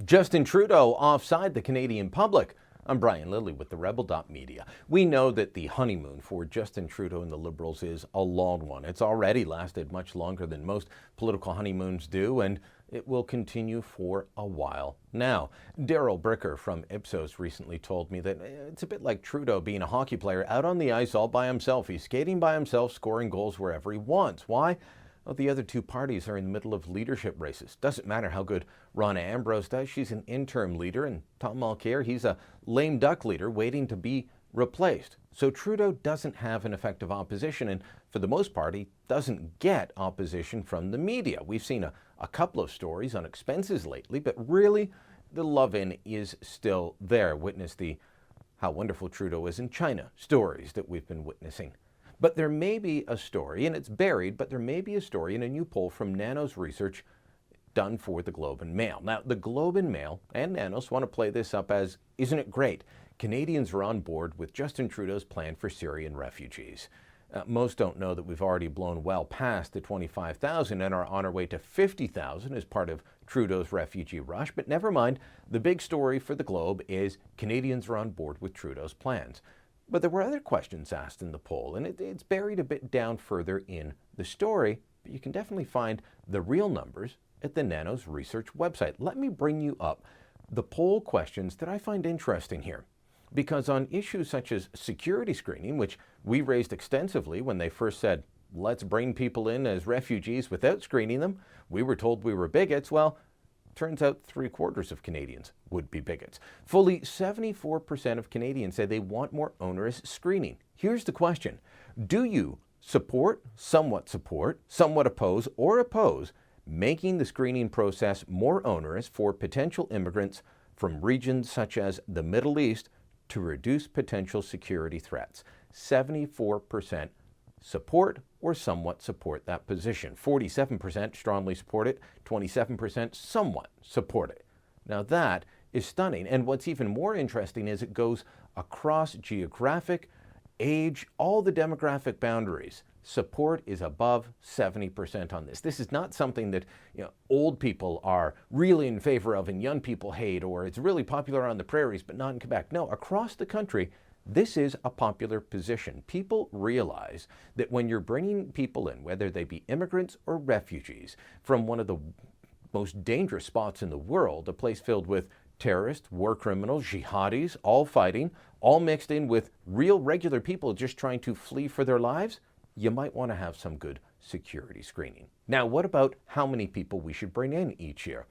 Justin Trudeau offside the Canadian public. I'm Brian Lilley with the Rebel.media. We know that the honeymoon for Justin Trudeau and the Liberals is a long one. It's already lasted much longer than most political honeymoons do, and it will continue for a while now. Daryl Bricker from Ipsos recently told me that it's a bit like Trudeau being a hockey player out on the ice all by himself. He's skating by himself, scoring goals wherever he wants. Why? Well, the other two parties are in the middle of leadership races. Doesn't matter how good Rona Ambrose does. She's an interim leader, and Tom Mulcair, he's a lame duck leader waiting to be replaced. So Trudeau doesn't have an effective opposition, and for the most part, he doesn't get opposition from the media. We've seen a couple of stories on expenses lately, but really the love-in is still there. Witness the how wonderful Trudeau is in China stories that we've been witnessing. But there may be a story, and it's buried, but there may be a story in a new poll from Nanos Research done for the Globe and Mail. Now, the Globe and Mail and Nanos want to play this up as, isn't it great? Canadians are on board with Justin Trudeau's plan for Syrian refugees. Most don't know that we've already blown well past the 25,000 and are on our way to 50,000 as part of Trudeau's refugee rush. But never mind, the big story for the Globe is Canadians are on board with Trudeau's plans. But there were other questions asked in the poll, and it's buried a bit down further in the story, but you can definitely find the real numbers at the Nanos Research website. Let me bring you up the poll questions that I find interesting here, because on issues such as security screening, which we raised extensively when they first said, let's bring people in as refugees without screening them, we were told we were bigots. Well, turns out 3/4 of Canadians would be bigots. Fully 74% of Canadians say they want more onerous screening. Here's the question. Do you support, somewhat oppose, or oppose making the screening process more onerous for potential immigrants from regions such as the Middle East to reduce potential security threats? 74% support or somewhat support that position. 47% strongly support it, 27% somewhat support it. Now that is stunning, and what's even more interesting is it goes across geographic, age, all the demographic boundaries. Support is above 70% on this. This is not something that old people are really in favor of and young people hate, or it's really popular on the prairies but not in Quebec. No, across the country, this is a popular position. People realize that when you're bringing people in, whether they be immigrants or refugees, from one of the most dangerous spots in the world, a place filled with terrorists, war criminals, jihadis, all fighting, all mixed in with real regular people just trying to flee for their lives, you might want to have some good security screening. Now, what about how many people we should bring in each year?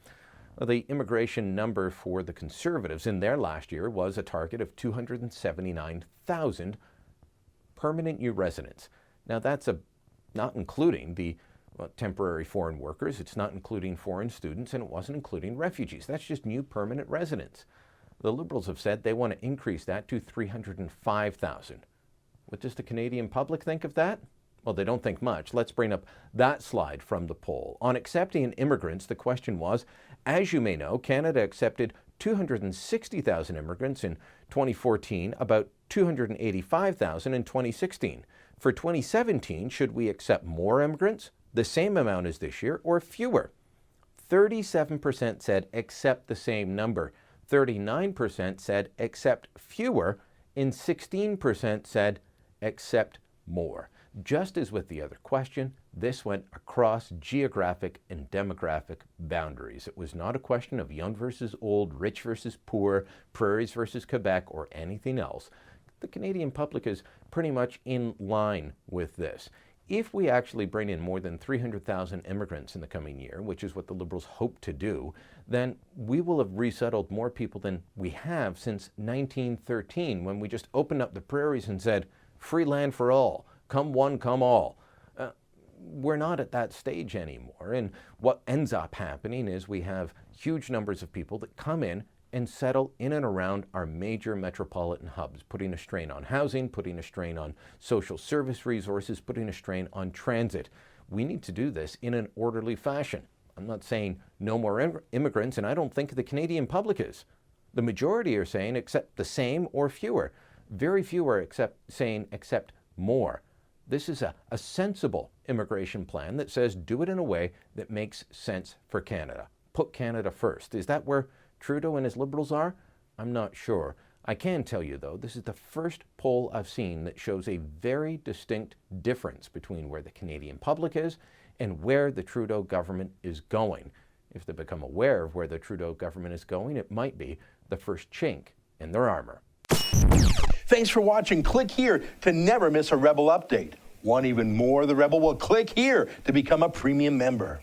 Well, the immigration number for the Conservatives in their last year was a target of 279,000 permanent new residents. Now, that's not including the temporary foreign workers, it's not including foreign students, and it wasn't including refugees. That's just new permanent residents. The Liberals have said they want to increase that to 305,000. What does the Canadian public think of that? Well, they don't think much. Let's bring up that slide from the poll. On accepting immigrants, the question was, as you may know, Canada accepted 260,000 immigrants in 2014, about 285,000 in 2016. For 2017, should we accept more immigrants, the same amount as this year, or fewer? 37% said accept the same number, 39% said accept fewer, and 16% said accept more. Just as with the other question, this went across geographic and demographic boundaries. It was not a question of young versus old, rich versus poor, prairies versus Quebec, or anything else. The Canadian public is pretty much in line with this. If we actually bring in more than 300,000 immigrants in the coming year, which is what the Liberals hope to do, then we will have resettled more people than we have since 1913, when we just opened up the prairies and said, free land for all. Come one, come all. We're not at that stage anymore. And what ends up happening is we have huge numbers of people that come in and settle in and around our major metropolitan hubs, putting a strain on housing, putting a strain on social service resources, putting a strain on transit. We need to do this in an orderly fashion. I'm not saying no more immigrants, and I don't think the Canadian public is. The majority are saying accept the same or fewer. Very few are saying accept more. This is a sensible immigration plan that says do it in a way that makes sense for Canada. Put Canada first. Is that where Trudeau and his Liberals are? I'm not sure. I can tell you, though, this is the first poll I've seen that shows a very distinct difference between where the Canadian public is and where the Trudeau government is going. If they become aware of where the Trudeau government is going, it might be the first chink in their armor. Thanks for watching. Click here to never miss a Rebel update. Want even more of the Rebel? Well, click here to become a premium member.